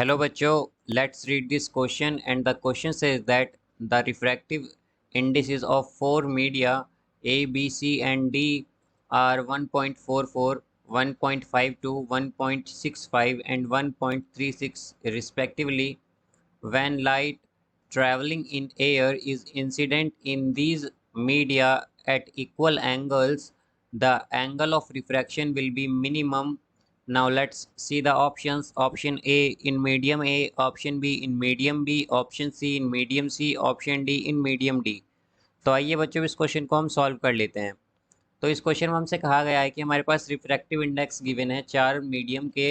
Hello बच्चों, let's read this question and the question says that the refractive indices of four media A, B, C and D are 1.44, 1.52, 1.65 and 1.36 respectively. When light traveling in air is incident in these media at equal angles, the angle of refraction will be minimum. Now let's see the options. Option A in medium A, option B in medium B, option C in medium C, option D in medium D. तो आइए बच्चों इस question को हम solve कर लेते हैं। तो इस क्वेश्चन में हमसे कहा गया है कि हमारे पास रिफ्रैक्टिव इंडेक्स गिवन है चार मीडियम के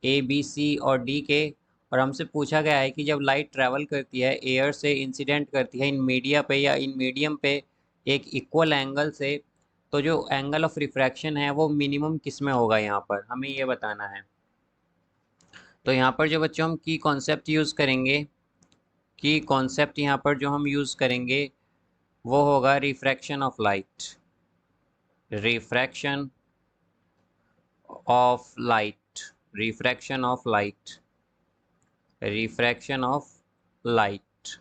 ए बी सी और डी के, और हमसे पूछा गया है कि जब लाइट ट्रैवल करती है एयर से इंसिडेंट करती है इन मीडिया पे या इन मीडियम पे एक इक्वल एंगल से, तो जो एंगल ऑफ रिफ्रैक्शन है वो मिनिमम किस में होगा, यहाँ पर हमें ये बताना है। तो यहाँ पर जो बच्चों हम की कॉन्सेप्ट यूज़ करेंगे, की कॉन्सेप्ट यहाँ पर जो हम यूज़ करेंगे वो होगा refraction of light, refraction of light, refraction of light, refraction of light.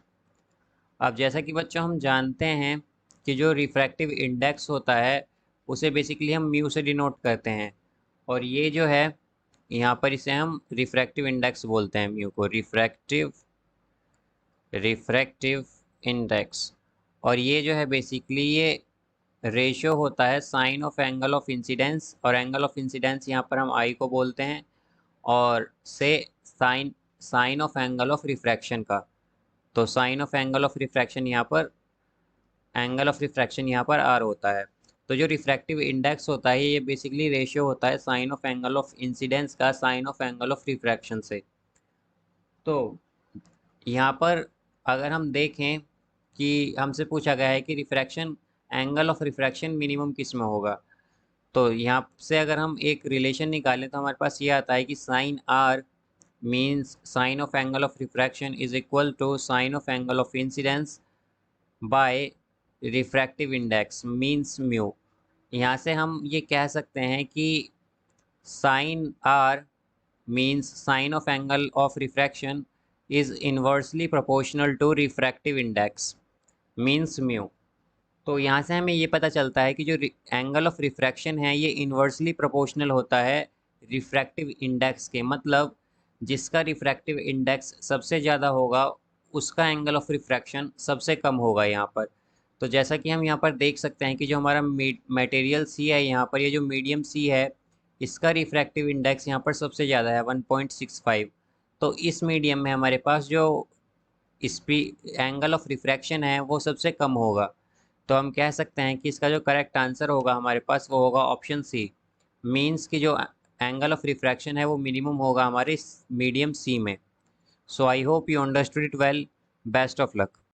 अब जैसा कि बच्चों हम जानते हैं कि जो रिफ्रैक्टिव इंडेक्स होता है उसे बेसिकली हम म्यू से डिनोट करते हैं, और ये जो है यहाँ पर इसे हम रिफ्रैक्टिव इंडेक्स बोलते हैं, म्यू को रिफ्रैक्टिव इंडेक्स। और ये जो है बेसिकली ये रेशियो होता है sine of angle of incidence, और एंगल ऑफ इंसिडेंस यहाँ पर हम आई को बोलते हैं, और से sine sine of angle of refraction का। तो sine of angle of refraction यहाँ पर आर होता है। तो जो रिफ्रैक्टिव इंडेक्स होता है ये बेसिकली रेशियो होता है sine of angle of incidence का sine of angle of refraction से। तो यहाँ पर अगर हम देखें कि हमसे पूछा गया है कि refraction angle of refraction minimum किस में होगा, तो यहाँ से अगर हम एक रिलेशन निकालें तो हमारे पास ये आता है कि sine R means sine of angle of refraction is equal to sine of angle of incidence by refractive index means mu. यहाँ से हम ये कह सकते हैं कि sine R means sine of angle of refraction is inversely proportional to refractive index means mu. तो यहाँ से हमें ये पता चलता है कि जो एंगल ऑफ रिफ्रैक्शन है ये इन्वर्सली प्रोपोर्शनल होता है रिफ्रैक्टिव इंडेक्स के, मतलब जिसका रिफ्रैक्टिव इंडेक्स सबसे ज़्यादा होगा उसका एंगल ऑफ रिफ्रैक्शन सबसे कम होगा यहाँ पर। तो जैसा कि हम यहाँ पर देख सकते हैं कि जो हमारा मटेरियल सी है, यहाँ पर ये जो मीडियम सी है इसका रिफ्रैक्टिव इंडेक्स यहाँ पर सबसे ज़्यादा है 1.65। तो इस मीडियम में हमारे पास जो एंगल ऑफ रिफ्रैक्शन है वो सबसे कम होगा। तो हम कह सकते हैं कि इसका जो करेक्ट आंसर होगा हमारे पास वो होगा ऑप्शन सी, मीन्स कि जो एंगल ऑफ रिफ्रैक्शन है वो मिनिमम होगा हमारे मीडियम सी में। So I hope you understood it well. Best of luck.